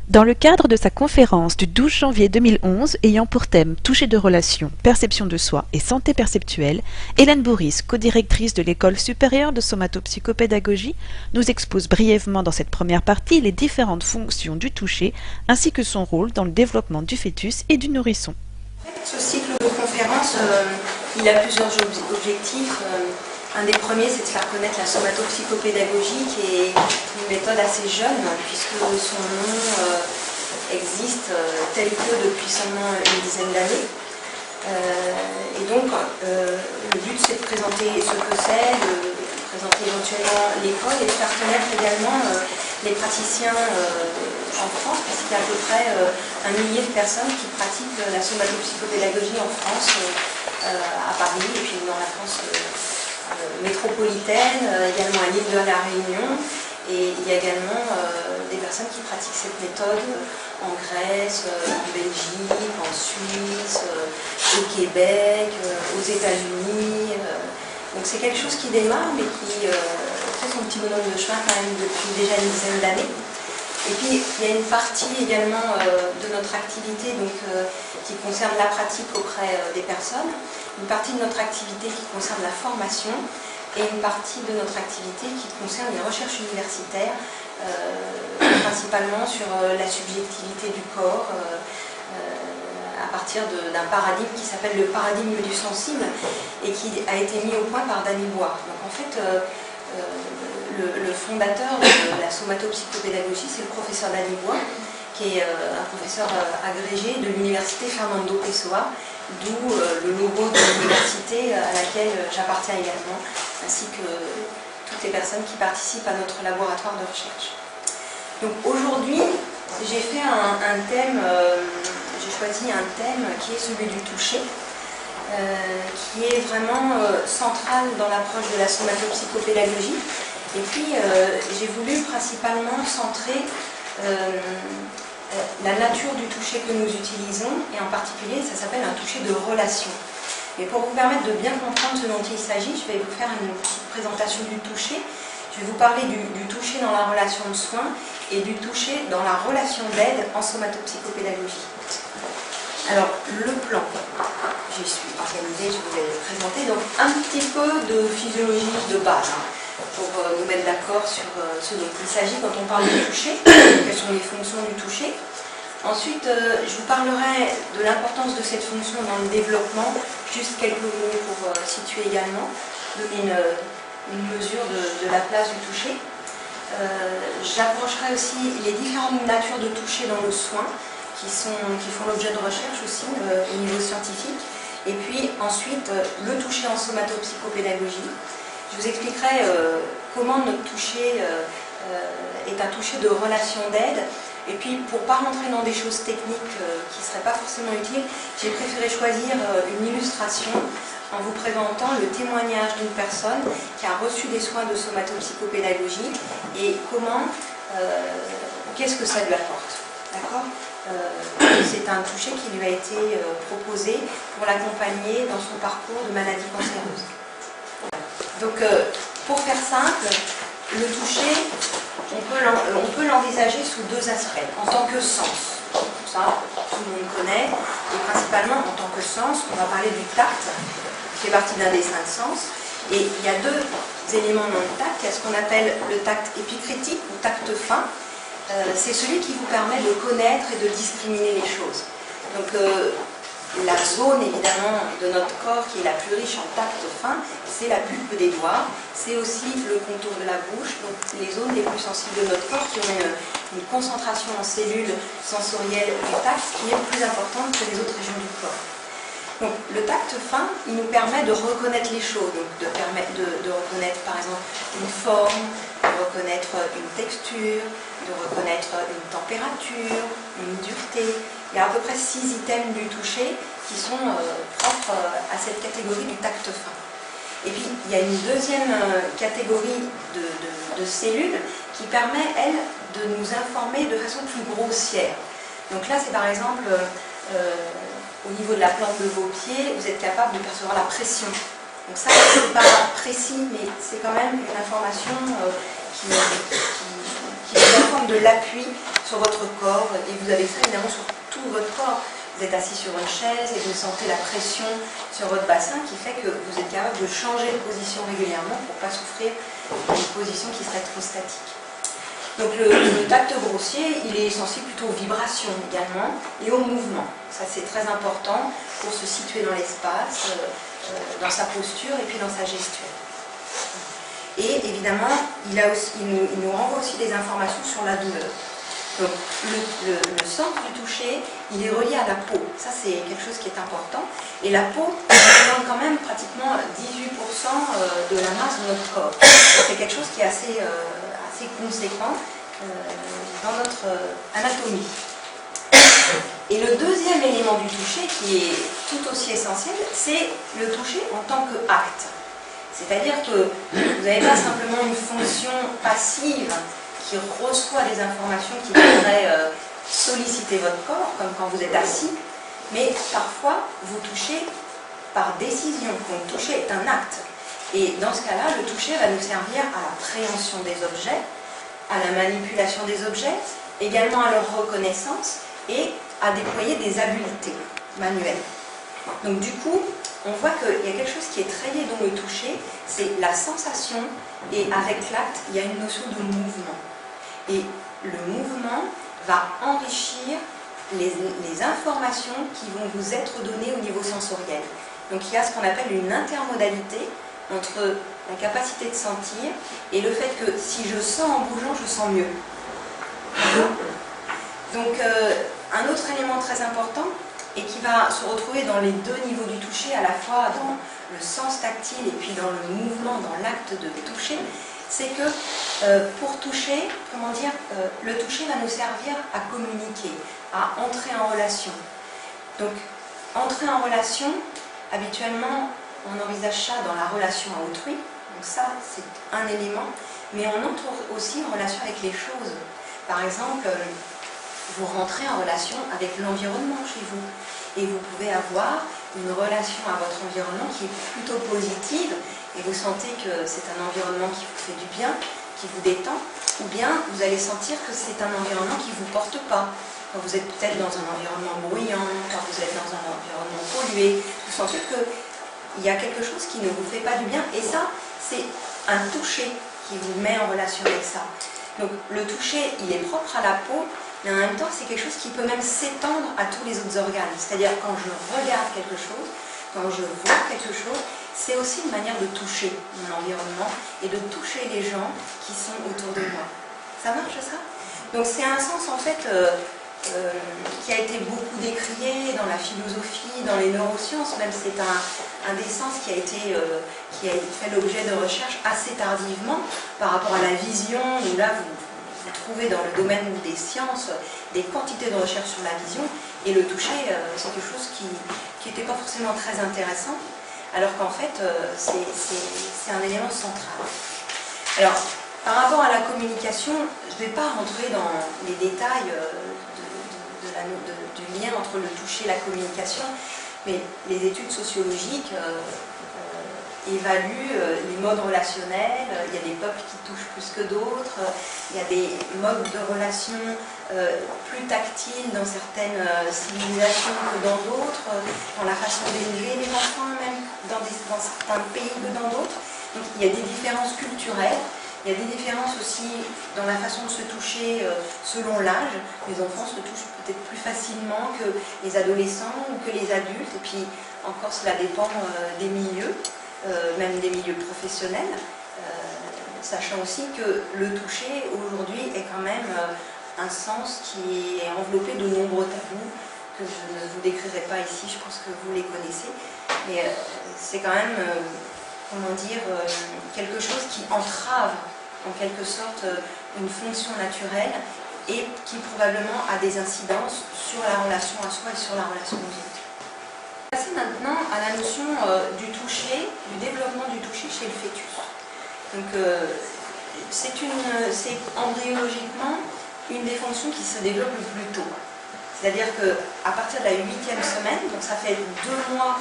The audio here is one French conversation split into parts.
Dans le cadre de sa conférence du 12 janvier 2011 ayant pour thème Toucher de relations, perception de soi et santé perceptuelle, Hélène Bourris, codirectrice de l'École supérieure de somatopsychopédagogie, nous expose brièvement dans cette première partie les différentes fonctions du toucher ainsi que son rôle dans le développement du fœtus et du nourrisson. Ce cycle de conférences, il a plusieurs objectifs. Un des premiers, c'est de faire connaître la somatopsychopédagogie, qui est une méthode assez jeune, puisque son nom existe tel que depuis seulement une dizaine d'années. Et donc, le but, c'est de présenter ce que c'est, de présenter éventuellement l'école et de faire connaître également les praticiens en France, parce qu'il y a à peu près 1 millier de personnes qui pratiquent la somatopsychopédagogie en France, à Paris, et puis dans la France métropolitaine, également à l'île de la Réunion, et il y a également des personnes qui pratiquent cette méthode en Grèce, en Belgique, en Suisse, au Québec, aux États-Unis. Donc c'est quelque chose qui démarre, mais qui fait son petit bonhomme de chemin quand même depuis déjà une dizaine d'années. Et puis il y a une partie également de notre activité donc, qui concerne la pratique auprès des personnes, une partie de notre activité qui concerne la formation et une partie de notre activité qui concerne les recherches universitaires, principalement sur la subjectivité du corps, à partir d'un paradigme qui s'appelle le paradigme du sensible et qui a été mis au point par Danny Bois. Donc en fait, le fondateur de la somatopsychopédagogie, c'est le professeur Danny Bois, qui est un professeur agrégé de l'université Fernando Pessoa, d'où le logo de l'université à laquelle j'appartiens également, ainsi que toutes les personnes qui participent à notre laboratoire de recherche. Donc aujourd'hui, j'ai fait un thème, j'ai choisi un thème qui est celui du toucher, qui est vraiment central dans l'approche de la somatopsychopédagogie. Et puis, j'ai voulu principalement centrer la nature du toucher que nous utilisons, et en particulier, ça s'appelle un toucher de relation. Et pour vous permettre de bien comprendre ce dont il s'agit, je vais vous faire une petite présentation du toucher. Je vais vous parler du toucher dans la relation de soins et du toucher dans la relation d'aide en somatopsychopédagogie. Alors, le plan, j'y suis organisée, je vous vais le présenter. Donc, un petit peu de physiologie de base, pour nous mettre d'accord sur ce dont il s'agit quand on parle du toucher, quelles sont les fonctions du toucher. Ensuite, je vous parlerai de l'importance de cette fonction dans le développement, juste quelques mots pour situer également, donner une mesure de la place du toucher. J'approcherai aussi les différentes natures de toucher dans le soin, qui font l'objet de recherche aussi au niveau scientifique. Et puis ensuite, le toucher en somatopsychopédagogie. Je vous expliquerai comment notre toucher est un toucher de relation d'aide. Et puis, pour ne pas rentrer dans des choses techniques qui ne seraient pas forcément utiles, j'ai préféré choisir une illustration en vous présentant le témoignage d'une personne qui a reçu des soins de somatopsychopédagogie et qu'est-ce que ça lui apporte. D'accord ? C'est un toucher qui lui a été proposé pour l'accompagner dans son parcours de maladie cancéreuse. Donc, pour faire simple, le toucher, on peut l'envisager sous deux aspects. En tant que sens, ça, tout le monde connaît, et principalement en tant que sens, on va parler du tact, qui fait partie d'un des 5 sens. Et il y a 2 éléments dans le tact. Il y a ce qu'on appelle le tact épicritique ou tact fin. C'est celui qui vous permet de connaître et de discriminer les choses. Donc, la zone évidemment de notre corps qui est la plus riche en tact fin, c'est la pulpe des doigts, c'est aussi le contour de la bouche, donc les zones les plus sensibles de notre corps qui ont une concentration en cellules sensorielles du tact qui est plus importante que les autres régions du corps. Donc le tact fin, il nous permet de reconnaître les choses, donc de reconnaître par exemple une forme, de reconnaître une texture, de reconnaître une température, une dureté. Il y a à peu près 6 items du toucher qui sont propres à cette catégorie du tact fin. Et puis, il y a une deuxième catégorie de cellules qui permet, elle, de nous informer de façon plus grossière. Donc là, c'est par exemple, au niveau de la plante de vos pieds, vous êtes capable de percevoir la pression. Donc ça, c'est pas précis, mais c'est quand même une information qui qui est en forme de l'appui sur votre corps, et vous avez ça évidemment sur tout votre corps. Vous êtes assis sur une chaise et vous sentez la pression sur votre bassin qui fait que vous êtes capable de changer de position régulièrement pour ne pas souffrir d'une position qui serait trop statique. Donc le tact grossier, il est sensible plutôt aux vibrations également et au mouvement. Ça c'est très important pour se situer dans l'espace, dans sa posture et puis dans sa gestuelle. Et évidemment, il nous renvoie aussi des informations sur la douleur. Donc le centre du toucher, il est relié à la peau. Ça c'est quelque chose qui est important. Et la peau représente quand même pratiquement 18% de la masse de notre corps. C'est quelque chose qui est assez conséquent dans notre anatomie. Et le deuxième élément du toucher, qui est tout aussi essentiel, c'est le toucher en tant qu'acte. C'est-à-dire que vous n'avez pas simplement une fonction passive qui reçoit des informations qui viendraient solliciter votre corps, comme quand vous êtes assis, mais parfois vous touchez par décision. Donc toucher est un acte. Et dans ce cas-là, le toucher va nous servir à la préhension des objets, à la manipulation des objets, également à leur reconnaissance et à déployer des habiletés manuelles. Donc du coup, on voit qu'il y a quelque chose qui est très lié dans le toucher, c'est la sensation, et avec l'acte, il y a une notion de mouvement. Et le mouvement va enrichir les informations qui vont vous être données au niveau sensoriel. Donc il y a ce qu'on appelle une intermodalité entre la capacité de sentir et le fait que si je sens en bougeant, je sens mieux. Donc un autre élément très important et qui va se retrouver dans les deux niveaux du toucher, à la fois dans le sens tactile et puis dans le mouvement, dans l'acte de toucher, c'est que pour toucher, le toucher va nous servir à communiquer, à entrer en relation. Donc, entrer en relation, habituellement, on envisage ça dans la relation à autrui, donc ça, c'est un élément, mais on entre aussi en relation avec les choses. Par exemple, vous rentrez en relation avec l'environnement chez vous, et vous pouvez avoir une relation à votre environnement qui est plutôt positive, et vous sentez que c'est un environnement qui vous fait du bien, qui vous détend, ou bien vous allez sentir que c'est un environnement qui ne vous porte pas. Quand vous êtes peut-être dans un environnement bruyant, quand vous êtes dans un environnement pollué, vous sentez qu'il y a quelque chose qui ne vous fait pas du bien, et ça, c'est un toucher qui vous met en relation avec ça. Donc le toucher, il est propre à la peau, mais en même temps, c'est quelque chose qui peut même s'étendre à tous les autres organes. C'est-à-dire, quand je regarde quelque chose, quand je vois quelque chose, c'est aussi une manière de toucher mon environnement et de toucher les gens qui sont autour de moi. Ça marche, ça? Donc c'est un sens, en fait, qui a été beaucoup décrié dans la philosophie, dans les neurosciences, même c'est un des sens qui a fait l'objet de recherches assez tardivement par rapport à la vision, où là, vous trouvez dans le domaine des sciences des quantités de recherches sur la vision, et le toucher, c'est quelque chose qui n'était pas forcément très intéressant, alors qu'en fait, c'est un élément central. Alors, par rapport à la communication, je ne vais pas rentrer dans les détails du lien entre le toucher et la communication, mais les études sociologiques évaluent les modes relationnels. Il y a des peuples qui touchent plus que d'autres, il y a des modes de relation plus tactiles dans certaines civilisations que dans d'autres, dans la façon d'élever les enfants, même dans certains pays que dans d'autres. Donc il y a des différences culturelles. Il y a des différences aussi dans la façon de se toucher selon l'âge. Les enfants se touchent peut-être plus facilement que les adolescents ou que les adultes. Et puis encore, cela dépend des milieux, même des milieux professionnels. Sachant aussi que le toucher aujourd'hui est quand même un sens qui est enveloppé de nombreux tabous que je ne vous décrirai pas ici, je pense que vous les connaissez. Mais c'est quand même... comment dire, quelque chose qui entrave en quelque sorte une fonction naturelle et qui probablement a des incidences sur la relation à soi et sur la relation aux autres. On va passer maintenant à la notion du toucher, du développement du toucher chez le fœtus. Donc c'est embryologiquement une des fonctions qui se développe le plus tôt. C'est-à-dire qu'à partir de la 8e semaine, donc ça fait 2 mois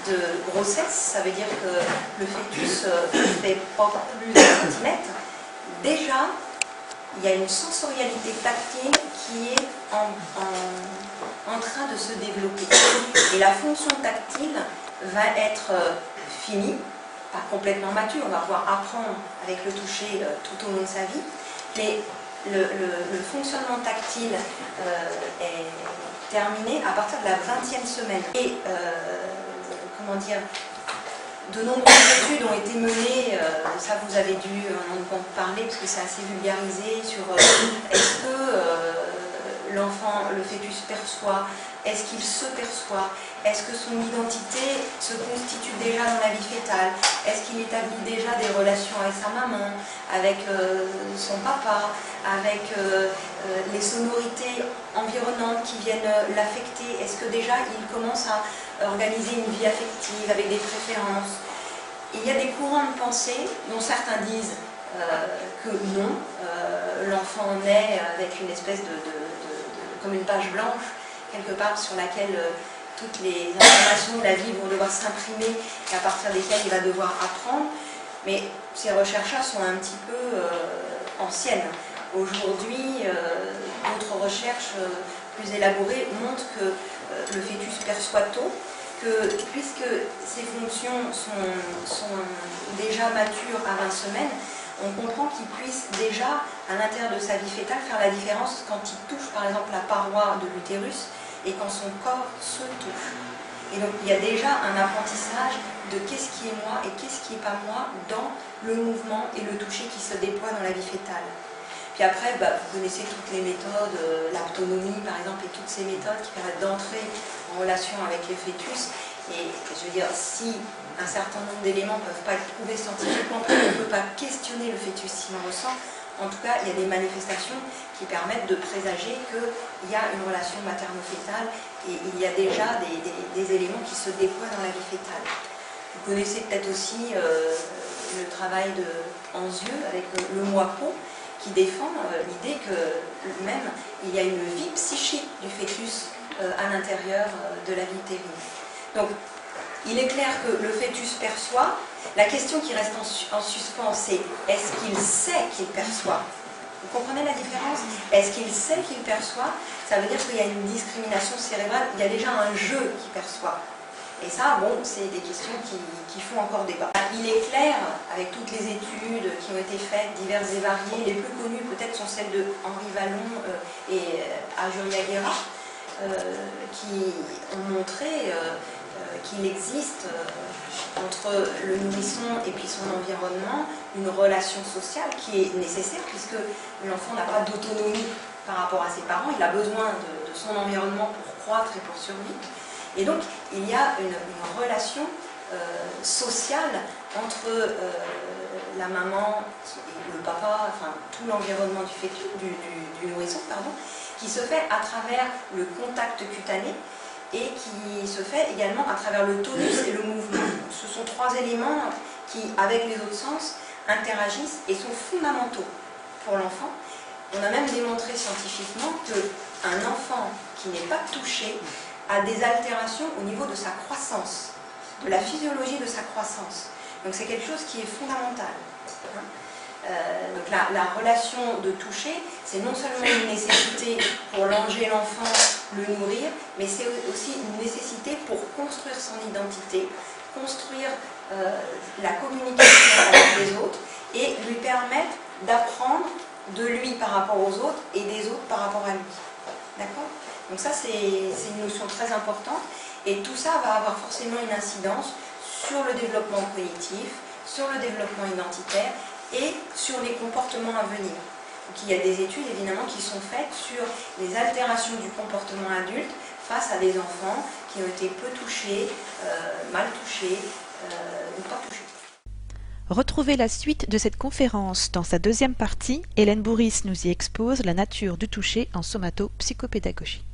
de grossesse, ça veut dire que le fœtus ne fait pas plus de centimètres. Déjà, il y a une sensorialité tactile qui est en train de se développer. Et la fonction tactile va être finie, pas complètement mature, on va pouvoir apprendre avec le toucher tout au long de sa vie, mais le fonctionnement tactile est terminé à partir de la 20e semaine. Et, comment dire, de nombreuses études ont été menées, ça vous avez dû en entendre parler parce que c'est assez vulgarisé, sur est-ce que l'enfant, le fœtus perçoit, est-ce qu'il se perçoit, est-ce que son identité se constitue déjà dans la vie fétale, est-ce qu'il établit déjà des relations avec sa maman, avec son papa, avec les sonorités environnantes qui viennent l'affecter, est-ce que déjà il commence à organiser une vie affective avec des préférences. Il y a des courants de pensée dont certains disent que non, l'enfant naît avec une espèce comme une page blanche, quelque part sur laquelle toutes les informations de la vie vont devoir s'imprimer et à partir desquelles il va devoir apprendre. Mais ces recherches-là sont un petit peu anciennes. Aujourd'hui, d'autres recherches plus élaborées montrent que le fœtus perçoit tôt, que puisque ses fonctions sont déjà matures à 20 semaines, on comprend qu'il puisse déjà, à l'intérieur de sa vie fétale, faire la différence quand il touche par exemple la paroi de l'utérus et quand son corps se touche. Et donc il y a déjà un apprentissage de qu'est-ce qui est moi et qu'est-ce qui n'est pas moi dans le mouvement et le toucher qui se déploie dans la vie fétale. Puis après, vous connaissez toutes les méthodes, l'autonomie par exemple, et toutes ces méthodes qui permettent d'entrer en relation avec les fœtus. Et je veux dire, si un certain nombre d'éléments ne peuvent pas être prouvés scientifiquement, on ne peut pas questionner le fœtus s'il en ressent, en tout cas, il y a des manifestations qui permettent de présager qu'il y a une relation materno-fétale et il y a déjà des éléments qui se déploient dans la vie fétale. Vous connaissez peut-être aussi le travail de Anzieux avec le Moico, qui défend l'idée que même il y a une vie psychique du fœtus à l'intérieur de la vie utérine. Donc, il est clair que le fœtus perçoit. La question qui reste en suspens, c'est est-ce qu'il sait qu'il perçoit? Vous comprenez la différence? Est-ce qu'il sait qu'il perçoit? Ça veut dire qu'il y a une discrimination cérébrale, il y a déjà un jeu qui perçoit. Et ça, bon, c'est des questions qui font encore débat. Il est clair, avec toutes les études qui ont été faites, diverses et variées, les plus connues peut-être sont celles de Henri Vallon et Ajuria Guerra, qui ont montré qu'il existe entre le nourrisson et puis son environnement une relation sociale qui est nécessaire puisque l'enfant n'a pas d'autonomie par rapport à ses parents, il a besoin de son environnement pour croître et pour survivre. Et donc il y a une relation sociale entre la maman et le papa, enfin tout l'environnement du fœtus, du nourrisson, pardon, qui se fait à travers le contact cutané et qui se fait également à travers le tonus et le mouvement. Ce sont trois éléments qui, avec les autres sens, interagissent et sont fondamentaux pour l'enfant. On a même démontré scientifiquement qu'un enfant qui n'est pas touché a des altérations au niveau de sa croissance, de la physiologie de sa croissance. Donc c'est quelque chose qui est fondamental. Donc la relation de toucher, c'est non seulement une nécessité pour langer l'enfant, le nourrir, mais c'est aussi une nécessité pour construire son identité, construire la communication avec les autres et lui permettre d'apprendre de lui par rapport aux autres et des autres par rapport à lui. D'accord? Donc ça, c'est une notion très importante et tout ça va avoir forcément une incidence sur le développement cognitif, sur le développement identitaire et sur les comportements à venir. Donc il y a des études évidemment qui sont faites sur les altérations du comportement adulte face à des enfants qui ont été peu touchés, mal touchés ou pas touchés. Retrouvez la suite de cette conférence dans sa deuxième partie. Hélène Bourris nous y expose la nature du toucher en somatopsychopédagogie.